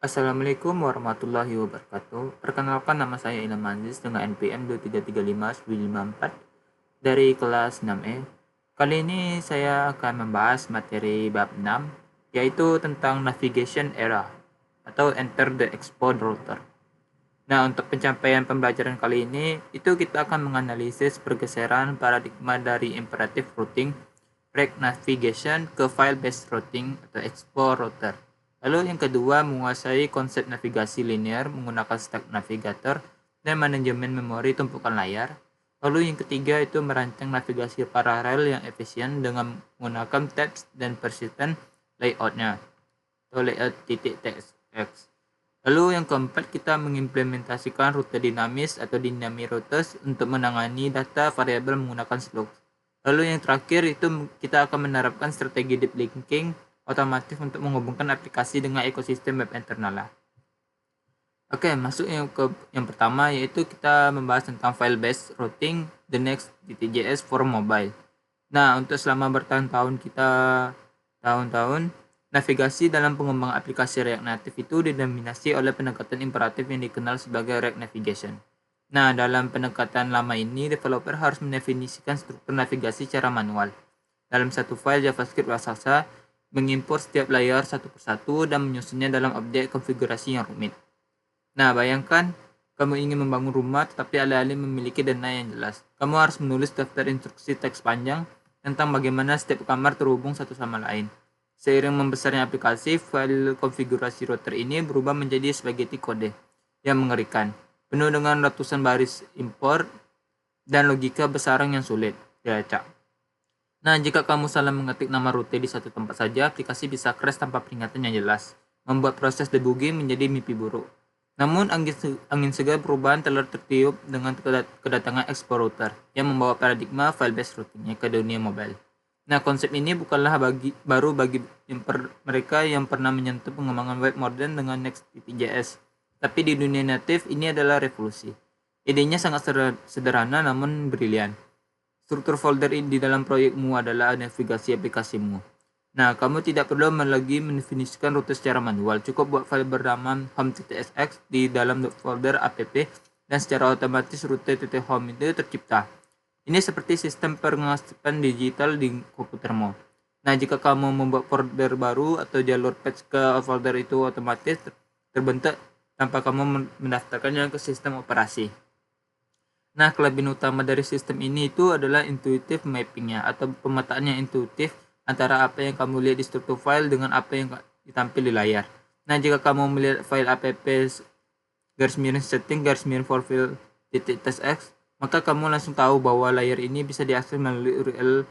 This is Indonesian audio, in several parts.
Assalamualaikum warahmatullahi wabarakatuh. Perkenalkan, nama saya Ilham Manzis dengan NPM 2335954 dari kelas 6E. Kali ini saya akan membahas materi bab 6, yaitu tentang navigation era atau enter the export router. Nah, untuk pencapaian pembelajaran kali ini, itu kita akan menganalisis pergeseran paradigma dari imperative routing, rect navigation ke file-based routing atau export router. Lalu yang kedua, menguasai konsep navigasi linear menggunakan stack navigator dan manajemen memori tumpukan layar. Lalu yang ketiga itu merancang navigasi paralel yang efisien dengan menggunakan tabs dan persistent layoutnya atau layout .txt. Lalu yang keempat, kita mengimplementasikan rute dinamis atau dynamic routes untuk menangani data variabel menggunakan slug. Lalu yang terakhir itu kita akan menerapkan strategi deep linking otomatis untuk menghubungkan aplikasi dengan ekosistem web internal. Oke, masuk yang pertama, yaitu kita membahas tentang file based routing the next DTJS for mobile. Nah, untuk selama bertahun-tahun navigasi dalam pengembangan aplikasi React Native itu didominasi oleh pendekatan imperatif yang dikenal sebagai React Navigation. Nah, dalam pendekatan lama ini, developer harus mendefinisikan struktur navigasi secara manual. Dalam satu file JavaScript raksasa, mengimport setiap layer satu persatu dan menyusunnya dalam objek konfigurasi yang rumit. Nah, bayangkan kamu ingin membangun rumah tetapi alih-alih memiliki dana yang jelas. Kamu harus menulis daftar instruksi teks panjang tentang bagaimana setiap kamar terhubung satu sama lain. Seiring membesarnya aplikasi, file konfigurasi router ini berubah menjadi spaghetti kode yang mengerikan, penuh dengan ratusan baris import dan logika bersarang yang sulit dilacak. Nah, jika kamu salah mengetik nama rute di satu tempat saja, aplikasi bisa crash tanpa peringatan yang jelas, membuat proses debugging menjadi mimpi buruk. Namun, angin segar perubahan telah tertiup dengan kedatangan export router yang membawa paradigma file-based routingnya ke dunia mobile. Nah, konsep ini bukanlah baru bagi mereka yang pernah menyentuh pengembangan web modern dengan Next.js. Tapi di dunia native ini adalah revolusi. Idenya sangat sederhana namun brilian. Struktur folder di dalam proyekmu adalah navigasi aplikasimu. Nah, kamu tidak perlu lagi mendefinisikan rute secara manual. Cukup buat file bernama home.tsx di dalam folder app dan secara otomatis rute.home itu tercipta. Ini seperti sistem pengasapan digital di komputermu. Nah, jika kamu membuat folder baru atau jalur patch ke folder itu otomatis terbentuk tanpa kamu mendaftarkannya ke sistem operasi. Nah, kelebihan utama dari sistem ini itu adalah intuitive mappingnya atau pemetaan yang intuitif antara apa yang kamu lihat di struktur file dengan apa yang ditampil di layar. Nah, jika kamu melihat file app setting .txt, maka kamu langsung tahu bahwa layar ini bisa diakses melalui URL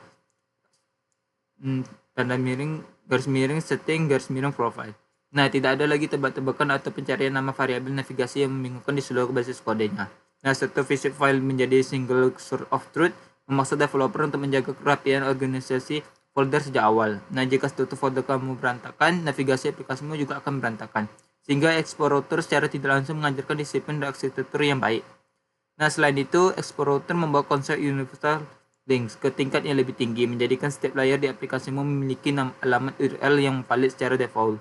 setting _profile. Nah, tidak ada lagi tebak-tebakan atau pencarian nama variabel navigasi yang membingungkan di seluruh basis kodenya. Nah, struktur visit file menjadi single source of truth memaksa developer untuk menjaga kerapian organisasi folder sejak awal. Nah, jika struktur folder kamu berantakan, navigasi aplikasimu juga akan berantakan. Sehingga export router secara tidak langsung mengajarkan disiplin dan arsitektur yang baik. Nah, selain itu, export router membawa konsep universal links ke tingkat yang lebih tinggi, menjadikan setiap layar di aplikasimu memiliki alamat URL yang valid secara default.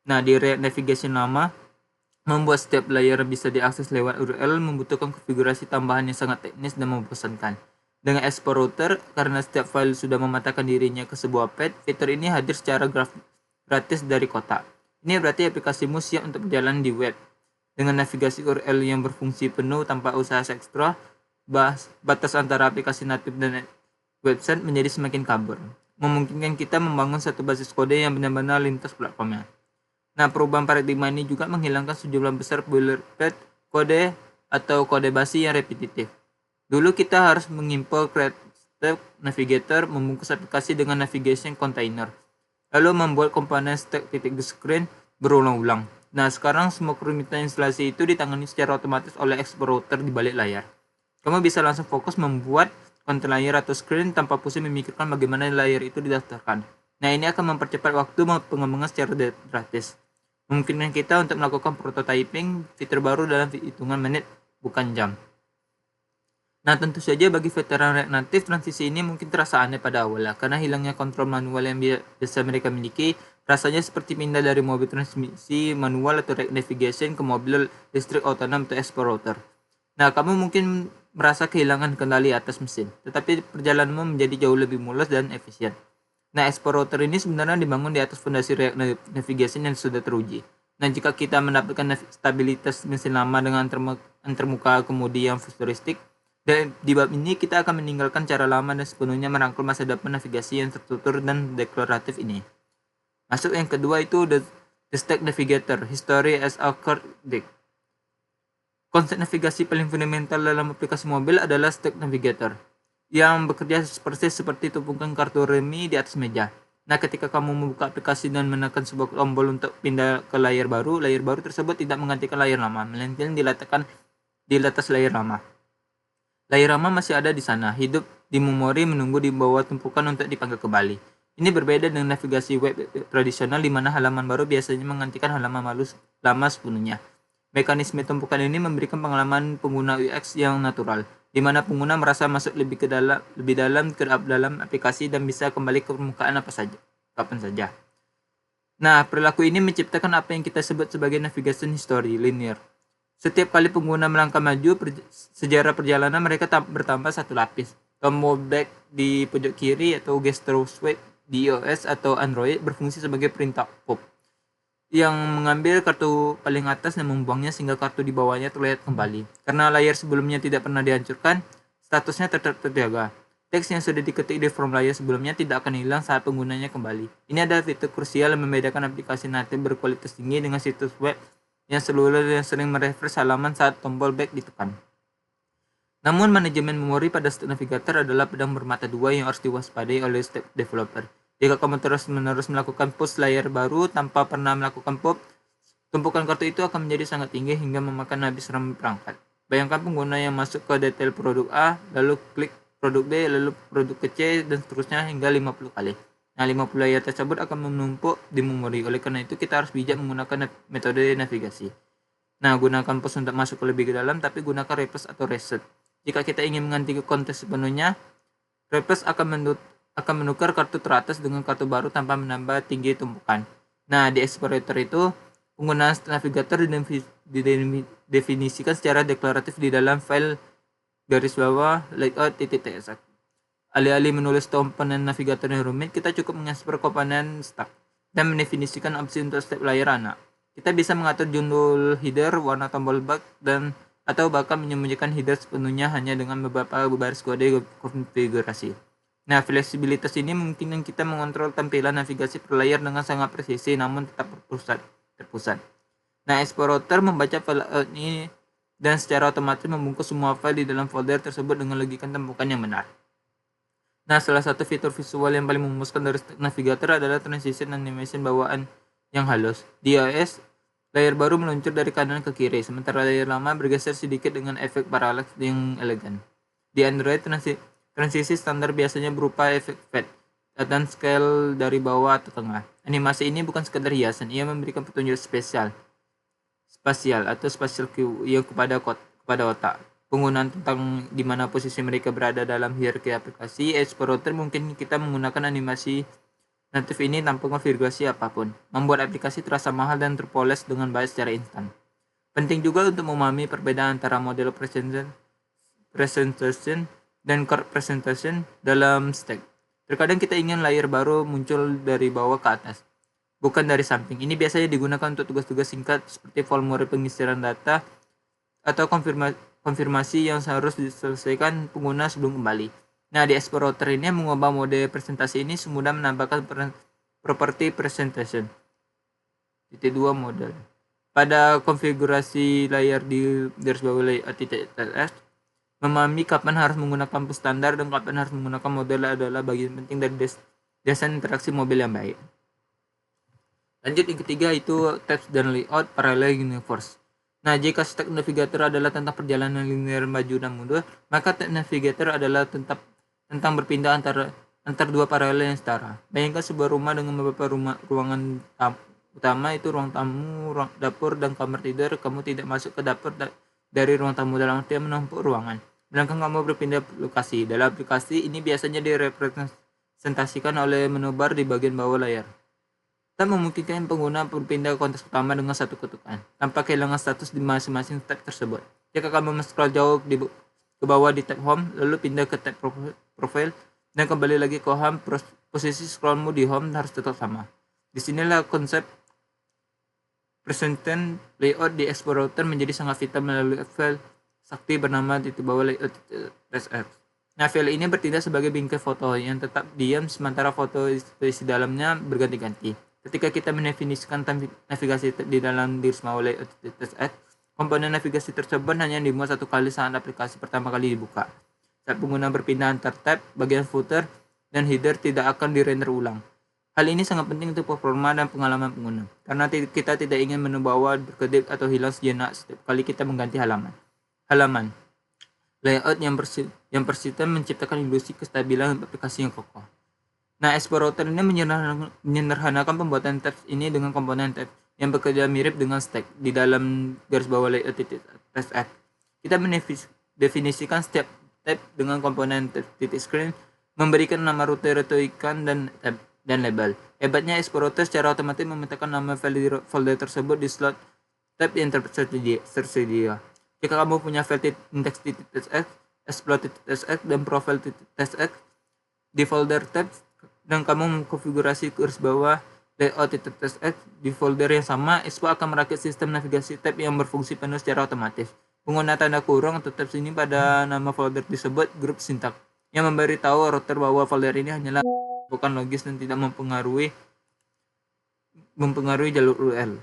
Nah, di React Navigation lama, membuat setiap layar bisa diakses lewat URL membutuhkan konfigurasi tambahan yang sangat teknis dan membosankan. Dengan export router, karena setiap file sudah mematahkan dirinya ke sebuah path, fitur ini hadir secara gratis dari kotak. Ini berarti aplikasimu siap untuk berjalan di web. Dengan navigasi URL yang berfungsi penuh tanpa usaha ekstra, batas antara aplikasi natif dan website menjadi semakin kabur, memungkinkan kita membangun satu basis kode yang benar-benar lintas platformnya. Nah, perubahan paradigma ini juga menghilangkan sejumlah besar boilerplate kode atau kode basi yang repetitif. Dulu kita harus mengimpor create stack navigator, membungkus aplikasi dengan navigation container, lalu membuat komponen stack screen berulang-ulang. Nah, sekarang semua kerumitan instalasi itu ditangani secara otomatis oleh export router di balik layar. Kamu bisa langsung fokus membuat konten layar atau screen tanpa pusing memikirkan bagaimana layar itu didaftarkan. Nah, ini akan mempercepat waktu pengembangan secara gratis. Memungkinkan kita untuk melakukan prototyping fitur baru dalam hitungan menit, bukan jam. Nah, tentu saja bagi veteran React Native, transisi ini mungkin terasa aneh pada awalnya karena hilangnya kontrol manual yang biasa mereka miliki Rasanya seperti pindah dari mobil transmisi manual atau rack navigation ke mobil listrik otonom atau Explorer. Nah, kamu mungkin merasa kehilangan kendali atas mesin, tetapi perjalananmu menjadi jauh lebih mulus dan efisien. Nah, Explorer ini sebenarnya dibangun di atas fondasi rack navigation yang sudah teruji. Nah, jika kita mendapatkan stabilitas mesin lama dengan antarmuka kemudi yang futuristik, dan di bab ini kita akan meninggalkan cara lama dan sepenuhnya merangkul masa depan navigasi yang tertutur dan deklaratif ini. Masuk yang kedua itu The Stack Navigator, History as a Card Deck. Konsep navigasi paling fundamental dalam aplikasi mobil adalah Stack Navigator, yang bekerja persis seperti tumpukan kartu remi di atas meja. Nah, ketika kamu membuka aplikasi dan menekan sebuah tombol untuk pindah ke layar baru tersebut tidak menggantikan layar lama, melainkan diletakkan di atas layar lama. Layar lama masih ada di sana, hidup di memori menunggu di bawah tumpukan untuk dipanggil kembali. Ini berbeda dengan navigasi web tradisional di mana halaman baru biasanya menggantikan halaman lama sepenuhnya. Mekanisme tumpukan ini memberikan pengalaman pengguna UX yang natural, di mana pengguna merasa masuk lebih dalam ke dalam aplikasi dan bisa kembali ke permukaan kapan saja. Nah, perilaku ini menciptakan apa yang kita sebut sebagai navigation history linear. Setiap kali pengguna melangkah maju, sejarah perjalanan mereka bertambah satu lapis. Tombol back di pojok kiri atau gesture swipe di iOS atau Android berfungsi sebagai perintah pop yang mengambil kartu paling atas dan membuangnya sehingga kartu di bawahnya terlihat kembali. Karena layar sebelumnya tidak pernah dihancurkan, statusnya tetap terjaga. Teks yang sudah diketik di form layar sebelumnya tidak akan hilang saat penggunanya kembali. Ini adalah fitur krusial yang membedakan aplikasi natif berkualitas tinggi dengan situs web yang sering merefresh halaman saat tombol back ditekan. Namun, manajemen memori pada Stack Navigator adalah pedang bermata dua yang harus diwaspadai oleh setiap developer. Jika kamu terus-menerus melakukan push layar baru tanpa pernah melakukan pop, tumpukan kartu itu akan menjadi sangat tinggi hingga memakan habis RAM perangkat. Bayangkan pengguna yang masuk ke detail produk A, lalu klik produk B, lalu produk ke C, dan seterusnya hingga 50 kali. Nah, 50 layar tersebut akan menumpuk di memori. Oleh karena itu, kita harus bijak menggunakan metode navigasi. Nah, gunakan pos untuk masuk ke lebih ke dalam, tapi gunakan replace atau reset. Jika kita ingin mengganti konteks sepenuhnya, replace akan menukar kartu teratas dengan kartu baru tanpa menambah tinggi tumpukan. Nah, di Explorer itu, penggunaan navigator didefinisikan secara deklaratif di dalam file garis bawah layout.txt. Alih-alih menulis komponen navigator yang rumit, kita cukup mengekspor komponen stack dan mendefinisikan opsi untuk setiap layar anak. Kita bisa mengatur judul header, warna tombol back, atau bahkan menyembunyikan header sepenuhnya hanya dengan beberapa baris kode konfigurasi. Nah, fleksibilitas ini memungkinkan kita mengontrol tampilan navigasi per layar dengan sangat presisi namun tetap terpusat. Nah, Explorer membaca file ini dan secara otomatis membungkus semua file di dalam folder tersebut dengan logika tumpukan yang benar. Nah, salah satu fitur visual yang paling memuaskan dari Navigator adalah transition animation bawaan yang halus. Di iOS, layar baru meluncur dari kanan ke kiri, sementara layar lama bergeser sedikit dengan efek parallax yang elegan. Di Android, transisi standar biasanya berupa efek fade dan scale dari bawah atau tengah. Animasi ini bukan sekedar hiasan, ia memberikan petunjuk spasial cue yang kepada otak. Penggunaan tentang di mana posisi mereka berada dalam hierarki aplikasi. Explorer mungkin kita menggunakan animasi natif ini tanpa konfigurasi apapun, membuat aplikasi terasa mahal dan terpoles dengan baik secara instan. Penting juga untuk memahami perbedaan antara model presentation dan card presentation dalam stack. Terkadang kita ingin layar baru muncul dari bawah ke atas, bukan dari samping. Ini biasanya digunakan untuk tugas-tugas singkat seperti formulir pengisian data atau konfirmasi yang harus diselesaikan pengguna sebelum kembali. Nah, di Explorer ini mengubah mode presentasi ini semudah menambahkan property presentation. Titik 2 model. Pada konfigurasi layar di garis bawah layout.ts, memahami kapan harus menggunakan push standar dan kapan harus menggunakan model adalah bagian penting dari desain interaksi mobil yang baik. Lanjut yang ketiga itu tabs dan layout parallel universe. Nah, jika Stack Navigator adalah tentang perjalanan linear maju dan mundur, maka Tab Navigator adalah tentang berpindah antar dua paralel yang setara. Bayangkan sebuah rumah dengan beberapa ruangan utama, itu ruang tamu, ruang dapur, dan kamar tidur. Kamu tidak masuk ke dapur dari ruang tamu dalam artian menumpuk ruangan. Sedangkan kamu berpindah lokasi. Dalam aplikasi ini biasanya direpresentasikan oleh menu bar di bagian bawah layar. Tab memungkinkan pengguna berpindah ke konteks utama dengan satu ketukan, tanpa kehilangan status di masing-masing tab tersebut. Jika kamu scroll jauh ke bawah di tab Home, lalu pindah ke tab Profile, dan kembali lagi ke Home, posisi scrollmu di Home harus tetap sama. Disinilah konsep presenten layout di Explorer menjadi sangat vital melalui file sakti bernama titik bawah layout.tsx. Nah, file ini bertindak sebagai bingkai foto yang tetap diam sementara foto isi dalamnya berganti-ganti. Ketika kita mendefinisikan navigasi di dalam Dirsmawa layout.tsx, komponen navigasi tersebut hanya dimuat satu kali saat aplikasi pertama kali dibuka. Saat pengguna berpindah antar tab, bagian footer dan header tidak akan dirender ulang. Hal ini sangat penting untuk performa dan pengalaman pengguna, karena kita tidak ingin menu bawah berkedip atau hilang sejenak setiap kali kita mengganti halaman. Layout yang persisten menciptakan ilusi kestabilan aplikasi yang kokoh. Nah, Explorer ini menyederhanakan pembuatan tabs ini dengan komponen tab yang bekerja mirip dengan stack di dalam garis bawah layout.tsx. Kita mendefinisikan setiap tab dengan komponen tab titik screen, memberikan nama rute ikan dan tab dan label. Hebatnya, Explorer secara otomatis memetakan nama file folder tersebut di slot tab yang tersedia. Jika kamu punya file index.tsx, explore.tsx, dan profile.tsx di folder tab, dan kamu mengkonfigurasi garis bawah layout.tsx di folder yang sama, Expo akan merakit sistem navigasi tab yang berfungsi penuh secara otomatis. Pengguna tanda kurung atau tabs ini pada nama folder disebut grup sintak, yang memberitahu router bahwa folder ini hanyalah bukan logis dan tidak mempengaruhi jalur URL.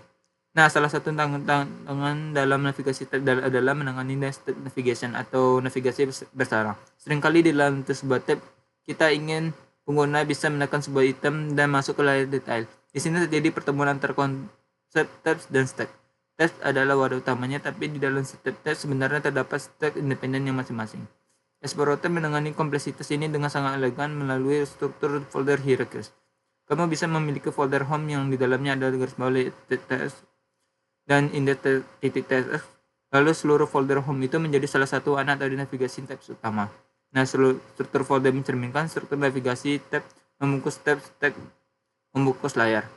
Nah, salah satu tantangan dalam navigasi tab adalah menangani nested navigation atau navigasi bersarang. Seringkali di dalam sebuah tab, kita ingin pengguna bisa menekan sebuah item dan masuk ke layar detail. Di sini terjadi pertemuan antara konsep tabs dan stack. Tabs adalah wadah utamanya, tapi di dalam setiap tab sebenarnya terdapat stack independen yang masing-masing. Explorer menangani kompleksitas ini dengan sangat elegan melalui struktur folder hierarkis. Kamu bisa memiliki folder home yang di dalamnya ada garis bawah TTS dan index.tsx. Lalu seluruh folder home itu menjadi salah satu anak dari navigasi tabs utama. Nah, struktur folder mencerminkan struktur navigasi tab, membungkus tab, stack, membungkus layar.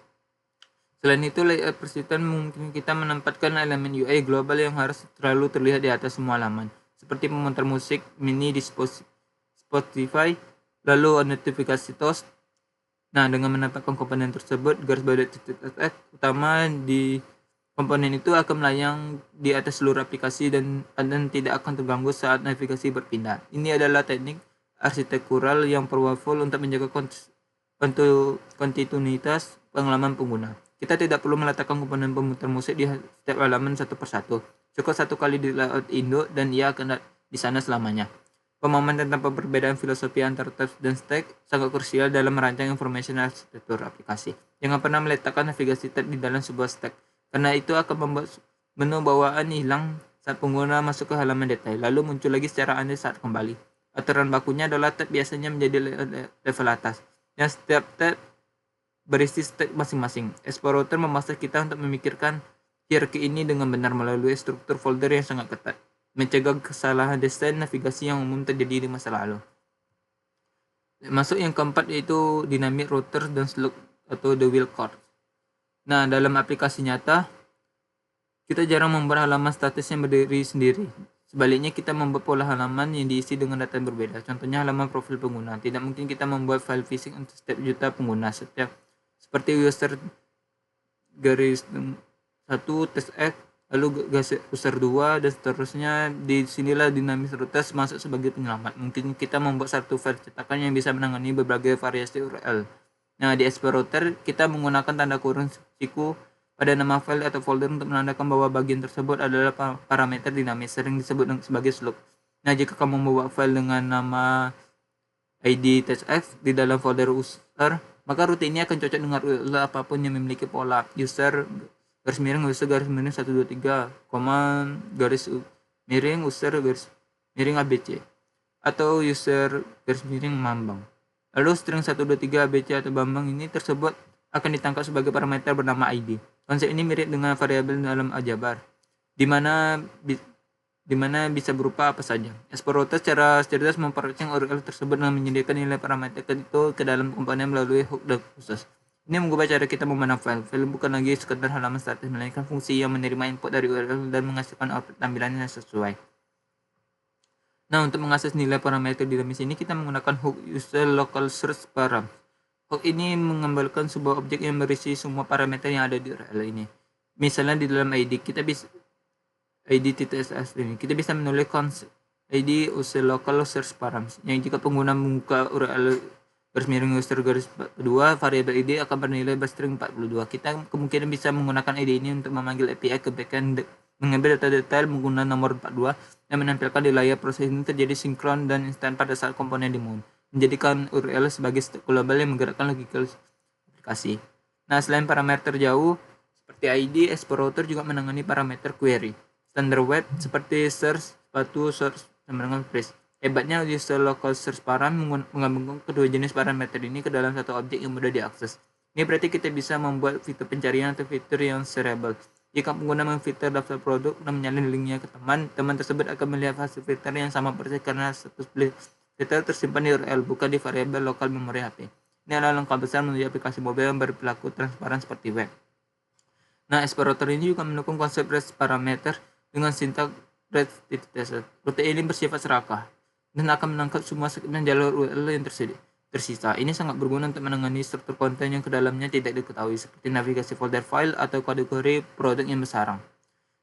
Selain itu, layout persisten mungkin kita menempatkan elemen UI global yang harus selalu terlihat di atas semua halaman, seperti pemutar musik mini di Spotify, lalu notifikasi toast. Nah, dengan menempatkan komponen tersebut, garis bawah TTS utama di komponen itu akan melayang di atas seluruh aplikasi dan tidak akan terganggu saat navigasi berpindah. Ini adalah teknik arsitektural yang powerful untuk menjaga kontinuitas pengalaman pengguna. Kita tidak perlu meletakkan komponen pemutar musik di setiap halaman satu persatu. Cukup satu kali di layout induk dan ia akan di sana selamanya. Pemahaman tentang perbedaan filosofi antara tabs dan stack sangat krusial dalam merancang information arsitektur aplikasi. Jangan pernah meletakkan navigasi tab di dalam sebuah stack, karena itu akan membuat menu bawaan hilang saat pengguna masuk ke halaman detail, lalu muncul lagi secara aneh saat kembali. Aturan bakunya adalah tab biasanya menjadi level atas, dan setiap tab berisi stack masing-masing. Explorer memaksa kita untuk memikirkan hierarki ini dengan benar melalui struktur folder yang sangat ketat, mencegah kesalahan desain navigasi yang umum terjadi di masa lalu. Masuk yang keempat yaitu dynamic router dan slug atau the wheel card. Nah, dalam aplikasi nyata, kita jarang membuat halaman statis yang berdiri sendiri. Sebaliknya, kita membuat pola halaman yang diisi dengan data yang berbeda. Contohnya halaman profil pengguna. Tidak mungkin kita membuat file phishing untuk setiap juta pengguna. Seperti user garis 1 tsx, lalu user 2, dan seterusnya. Di sinilah dynamic routers masuk sebagai penyelamat. Mungkin kita membuat satu file cetakan yang bisa menangani berbagai variasi URL. Nah, di Explorer kita menggunakan tanda kurung siku pada nama file atau folder untuk menandakan bahwa bagian tersebut adalah parameter dinamis, sering disebut sebagai slug. Nah, jika kamu membawa file dengan nama id.tsx di dalam folder user, maka rute ini akan cocok dengan URL apapun yang memiliki pola user garis miring 123, garis miring user garis miring abc, atau user garis miring mambang. Lalu string 123 abc atau bambang ini tersebut akan ditangkap sebagai parameter bernama id. Konsep ini mirip dengan variabel dalam aljabar, di mana bisa berupa apa saja. Explorer secara cerdas memperoleh URL tersebut dengan menyediakan nilai parameter itu ke dalam komponen melalui hook khusus. Ini mengubah cara kita memandang file. File bukan lagi sekedar halaman statis, melainkan fungsi yang menerima input dari URL dan menghasilkan output tampilan yang sesuai. Nah, untuk mengakses nilai parameter dinamis ini, kita menggunakan hook user local search param. Hook ini mengembalikan sebuah objek yang berisi semua parameter yang ada di URL ini. Misalnya di dalam ID, kita bisa id.ts ini, kita bisa menulis konsep id user local search params yang jika pengguna membuka URL garis miring user garis 2, variabel id akan bernilai string 42. Kita kemungkinan bisa menggunakan id ini untuk memanggil API ke backend, mengambil data detail menggunakan nomor 42 dan menampilkan di layar. Proses ini terjadi sinkron dan instan pada saat komponen dimulai, menjadikan URL sebagai state global yang menggerakkan logikal aplikasi. Nah, selain parameter jauh seperti ID, Explorer juga menangani parameter query standar web seperti search, sepatu, search, sama dengan phrase. Hebatnya, user local search param menggabungkan kedua jenis parameter ini ke dalam satu objek yang mudah diakses. Ini berarti kita bisa membuat fitur pencarian atau fitur yang shareable. Jika pengguna memfilter daftar produk dan menyalin linknya ke teman tersebut akan melihat hasil filter yang sama persis karena status filter tersimpan di URL, bukan di variabel lokal memori HP. Ini adalah langkah besar menuju aplikasi mobile yang berperilaku transparan seperti web. Nah, Explorer ini juga mendukung konsep REST parameter dengan sintaks REST. Rute ini bersifat serakah dan akan menangkap semua segmen jalur URL yang tersisa. Ini sangat berguna untuk menangani struktur konten yang kedalamnya tidak diketahui, seperti navigasi folder file atau kategori produk yang bersarang.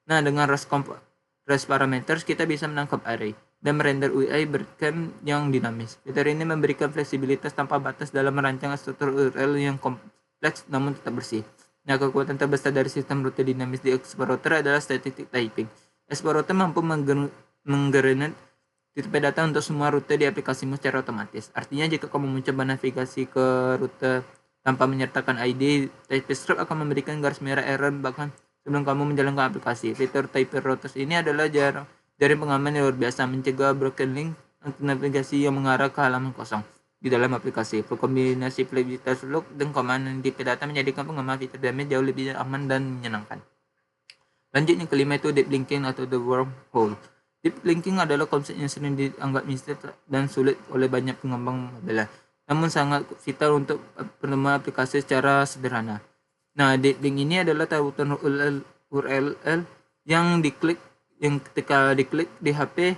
Nah, dengan REST parameters kita bisa menangkap array dan merender UI breadcrumb yang dinamis. Fitur ini memberikan fleksibilitas tanpa batas dalam merancang struktur URL yang kompleks namun tetap bersih. Nah, kekuatan terbesar dari sistem rute dinamis di Explorer adalah static typing. Explorer mampu menggenerate tipe data untuk semua rute di aplikasimu secara otomatis. Artinya, jika kamu mencoba navigasi ke rute tanpa menyertakan ID, TypeScript akan memberikan garis merah error bahkan sebelum kamu menjalankan aplikasi. Fitur type routers ini adalah jaring pengaman yang luar biasa, mencegah broken link untuk navigasi yang mengarah ke halaman kosong di dalam aplikasi. Kombinasi fleksibilitas look dan keamanan tipe data menjadikan pengembangan fitur damage jauh lebih aman dan menyenangkan. Lanjut, yang kelima itu deep linking atau the wormhole. Deep linking adalah konsep yang sering dianggap mistis dan sulit oleh banyak pengembang mobile, namun sangat vital untuk penemuan aplikasi secara sederhana. Nah, deep link ini adalah tautan URL yang ketika diklik di HP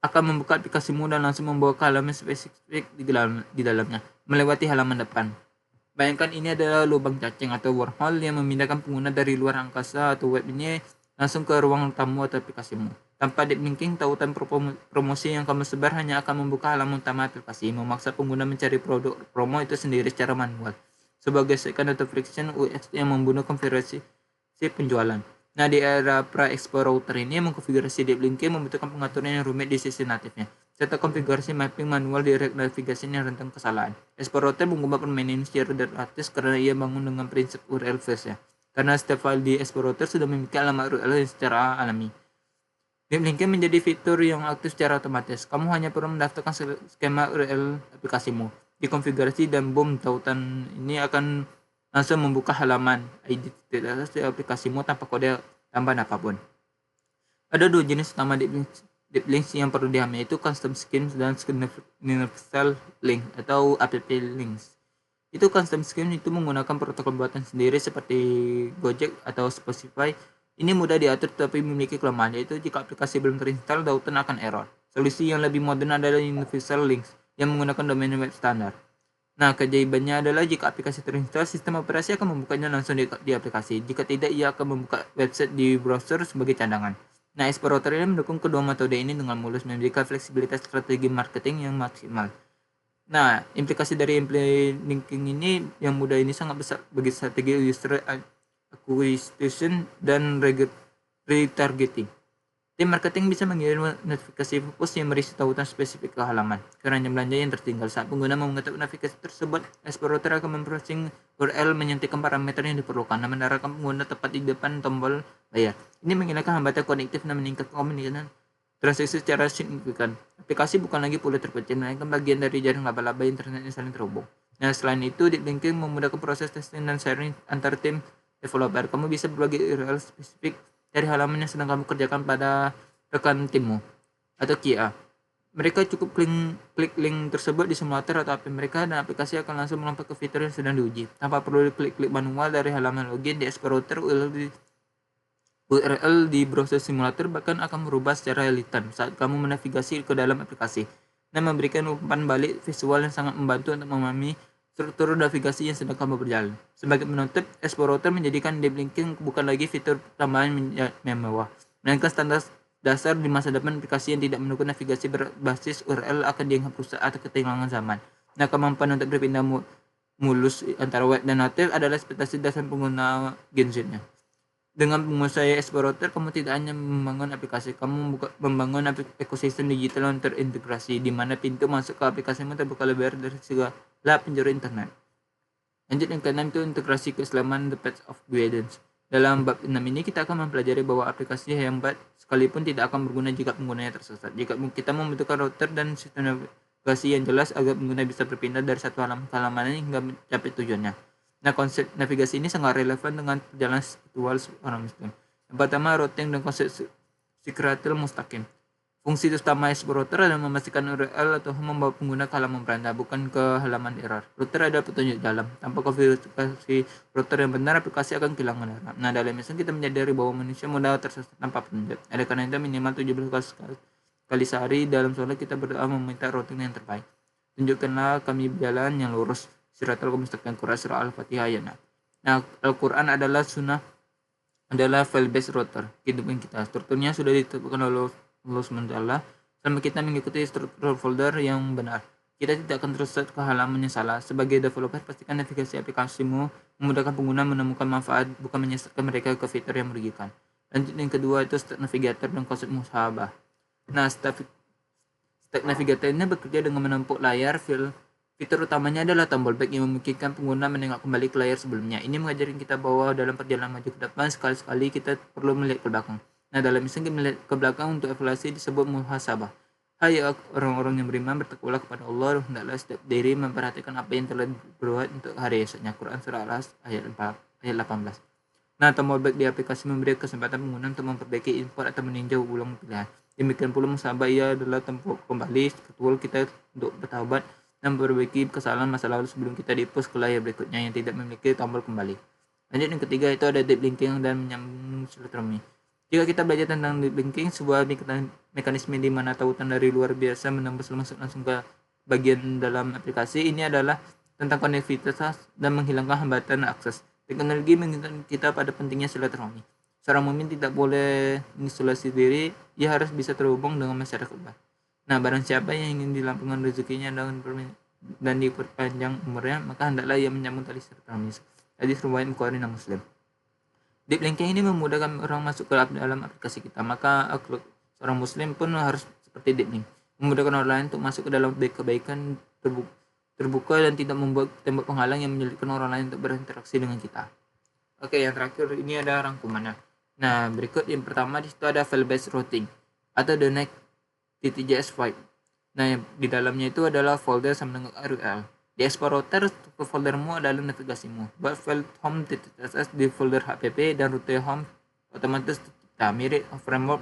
akan membuka aplikasimu dan langsung membawa ke halaman spesifik di dalamnya, melewati halaman depan. Bayangkan ini adalah lubang cacing atau wormhole yang memindahkan pengguna dari luar angkasa atau web ini langsung ke ruang tamu atau aplikasimu. Tanpa deep linking, tautan promosi yang kamu sebar hanya akan membuka halaman utama aplikasi, memaksa pengguna mencari produk promo itu sendiri secara manual. Sebagai gesekan atau friction UX yang membunuh konfigurasi penjualan. Nah, di era pra-Explorer ini, mengkonfigurasi deep linking membutuhkan pengaturan yang rumit di sisi natifnya, serta konfigurasi mapping manual di navigasi yang rentan kesalahan. Explorer mengubah permainan ini secara drastis karena ia bangun dengan prinsip URL first ya. Karena setiap file di Explorer sudah memiliki alamat URL secara alami. Deep linking menjadi fitur yang aktif secara otomatis. Kamu hanya perlu mendaftarkan skema URL aplikasimu, dikonfigurasi, dan boom, tautan ini akan langsung membuka halaman identitas di aplikasimu tanpa kode tambahan apapun. Ada dua jenis utama deep links yang perlu dipahami, yaitu custom schemes dan universal link atau app links. Itu custom scheme itu menggunakan protokol buatan sendiri seperti Gojek atau Spotify. Ini mudah diatur tetapi memiliki kelemahan, yaitu jika aplikasi belum terinstall, tautan akan error. Solusi yang lebih modern adalah universal links yang menggunakan domain web standar. Nah, keajaibannya adalah jika aplikasi terinstall, sistem operasi akan membukanya langsung di aplikasi. Jika tidak, ia akan membuka website di browser sebagai cadangan. Nah, Explorer ini mendukung kedua metode ini dengan mulus, memberikan fleksibilitas strategi marketing yang maksimal. Nah, implikasi dari linking ini yang mudah ini sangat besar bagi strategi user acquisition dan retargeting. Tim marketing bisa mengirim notifikasi push yang berisi tautan spesifik ke halaman keranjang belanja yang tertinggal. Saat pengguna mau mengetahui notifikasi tersebut, Explorer akan memprosesing URL, menyantumkan parameter yang diperlukan, dan menarikkan pengguna tepat di depan tombol bayar. Ini menghilangkan hambatan kognitif dan meningkatkan komunikasi transaksi secara signifikan. Aplikasi bukan lagi pulau terkecil, melainkan bagian dari jaring laba-laba internet yang saling terhubung. Nah, selain itu, deep linking memudahkan proses testing dan sharing antar tim developer. Kamu bisa berbagi URL spesifik dari halaman yang sedang kamu kerjakan pada rekan timmu atau QA. Mereka cukup klik link tersebut di simulator atau HP mereka dan aplikasi akan langsung melompat ke fitur yang sedang diuji. Tanpa perlu klik-klik manual dari halaman login di explorer, URL di browser simulator bahkan akan merubah secara real time saat kamu menavigasi ke dalam aplikasi dan memberikan umpan balik visual yang sangat membantu untuk memahami struktur navigasi yang sedang kamu berjalan. Sebagai penutup, Explorer menjadikan deep linking bukan lagi fitur tambahan yang mewah, melainkan standar dasar di masa depan. Aplikasi yang tidak mendukung navigasi berbasis URL akan dianggap rusak atau ketinggalan zaman. Nah, kemampuan untuk berpindah mulus antara web dan native adalah ekspektasi dasar pengguna Gen Z-nya. Dengan menguasai Explorer, kamu tidak hanya membangun aplikasi, kamu membangun ekosistem digital yang terintegrasi, di mana pintu masuk ke aplikasimu terbuka lebar dari segala penjuru internet. Lanjut yang keenam itu integrasi keislaman, the path of guidance. Dalam bab 6 ini kita akan mempelajari bahwa aplikasi hebat sekalipun tidak akan berguna jika penggunanya tersesat. Jika kita membutuhkan router dan sistem navigasi yang jelas agar pengguna bisa berpindah dari satu halaman ke halaman hingga mencapai tujuannya. Nah, konsep navigasi ini sangat relevan dengan perjalanan spiritual seorang muslim. Yang pertama, routing dan konsep Sikratil Mustaqim. Fungsi utama Explorer adalah memastikan URL atau membawa pengguna ke halaman beranda, bukan ke halaman error. Router adalah petunjuk jalan. Tanpa konfigurasi router yang benar, aplikasi akan kehilangan arah. Nah, dalam Islam kita menyadari bahwa manusia mudah tersesat tanpa petunjuk. Oleh karena itu, minimal 17 kali sehari dalam sholat kita berdoa meminta routing yang terbaik. Tunjukkanlah kami jalan yang lurus. Siratal Mustaqim, Quran surah Al-Fatihah ayat 6. Nah, Al-Quran adalah file based router kehidupan kita. Strukturnya sudah ditentukan oleh Allah SWT. Selama kita mengikuti struktur folder yang benar, kita tidak akan tersesat ke halaman yang salah. Sebagai developer, pastikan navigasi aplikasimu memudahkan pengguna menemukan manfaat, bukan menyesatkan mereka ke fitur yang merugikan. Lanjut yang kedua itu Stack Navigator dan konsep musahabah. Nah, Stack Navigator ini bekerja dengan menumpuk layar. Fitur utamanya adalah tombol back yang memungkinkan pengguna menengok kembali ke layar sebelumnya. Ini mengajarkan kita bahwa dalam perjalanan maju ke depan, sekali-sekali kita perlu melihat ke belakang. Nah, dalam Islam melihat ke belakang untuk evaluasi disebut muhasabah. Hai orang-orang yang beriman, bertakwalah kepada Allah, hendaklah setiap diri memperhatikan apa yang telah berbuat untuk hari esoknya. Quran surah Al-As ayat 18. Nah, tombol back di aplikasi memberi kesempatan pengguna untuk memperbaiki import atau meninjau ulang pilihan. Demikian pula muhasabah adalah tempat kembali virtual kita untuk bertaubat dan memperbaiki kesalahan masa lalu sebelum kita di-push ke layar berikutnya yang tidak memiliki tombol kembali. Lanjut yang ketiga itu ada deep linking dan menyambung silaturahmi. Jika kita belajar tentang deep linking, sebuah mekanisme di mana tautan dari luar biasa menembus langsung ke bagian dalam aplikasi. Ini adalah tentang konektivitas dan menghilangkan hambatan akses. Teknologi mengingatkan kita pada pentingnya silaturahmi. Seorang mukmin tidak boleh mengisolasi diri, ia harus bisa terhubung dengan masyarakat. Nah, barang siapa yang ingin dilampungkan rezekinya dan diperpanjang umurnya, maka hendaklah ia menyambung tali silaturahmi. Hadis riwayat Bukhari dan Muslim. Deep linking ini memudahkan orang masuk ke dalam aplikasi kita, maka seorang muslim pun harus seperti deep link, memudahkan orang lain untuk masuk ke dalam kebaikan terbuka dan tidak membuat tembok penghalang yang menyulitkan orang lain untuk berinteraksi dengan kita. Oke, yang terakhir ini ada rangkumannya. Nah, berikut yang pertama di situ ada file based routing atau the next.js file. Nah, di dalamnya itu adalah folder sama dengan URL. Di Explorer, foldermu adalah navigasimu. Buat file home.css di folder HPP dan rute home otomatis mirip framework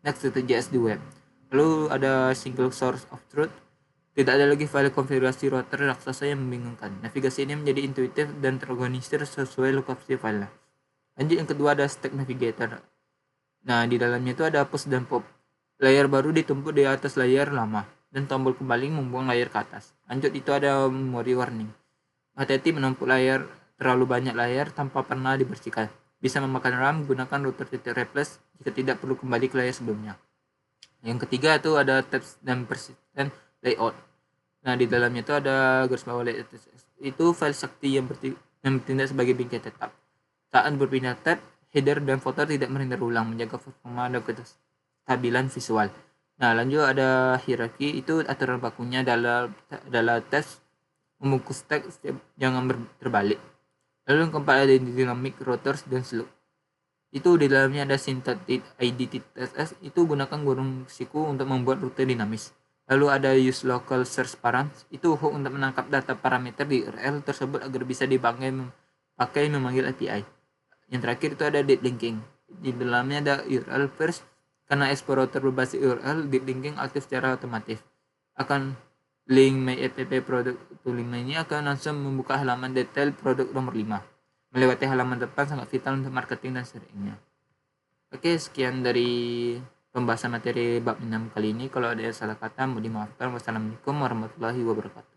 next.js di web. Lalu ada single source of truth. Tidak ada lagi file konfigurasi router raksasa yang membingungkan. Navigasi ini menjadi intuitif dan terorganisir sesuai lokasi file. Lanjut yang kedua ada Stack Navigator. Nah, di dalamnya itu ada push dan pop. Layar baru ditumpuk di atas layar lama dan tombol kembali membuang layar ke atas. Lanjut itu ada memory warning. Hati-hati menumpuk layar terlalu banyak layar tanpa pernah dibersihkan. Bisa memakan RAM, gunakan router replace jika tidak perlu kembali ke layar sebelumnya. Yang ketiga itu ada tabs dan persistent layout. Nah, di dalamnya itu ada garis bawah layout. Itu file sakti yang bertindak sebagai bingkai tetap. Saat berpindah tab, header dan footer tidak merender ulang, menjaga performa dan kestabilan visual. Nah, lanjut ada hierarki, itu aturan bakunya adalah teks membungkus teks jangan terbalik. Lalu yang keempat ada dynamic routers dan slope. Itu di dalamnya ada synthetic IDTSS, itu gunakan gurung siku untuk membuat rute dinamis. Lalu ada use local search params, itu hook untuk menangkap data parameter di URL tersebut agar bisa dipakai memanggil API. Yang terakhir itu ada deep linking. Di dalamnya ada URL first Karena explorer berbasis URL, deep linking aktif secara otomatis. Link My App produk tooling ini akan langsung membuka halaman detail produk nomor 5. Melewati halaman depan sangat vital untuk marketing dan sharingnya. Oke, sekian dari pembahasan materi bab 6 kali ini. Kalau ada yang salah kata, mohon dimaafkan. Wassalamualaikum warahmatullahi wabarakatuh.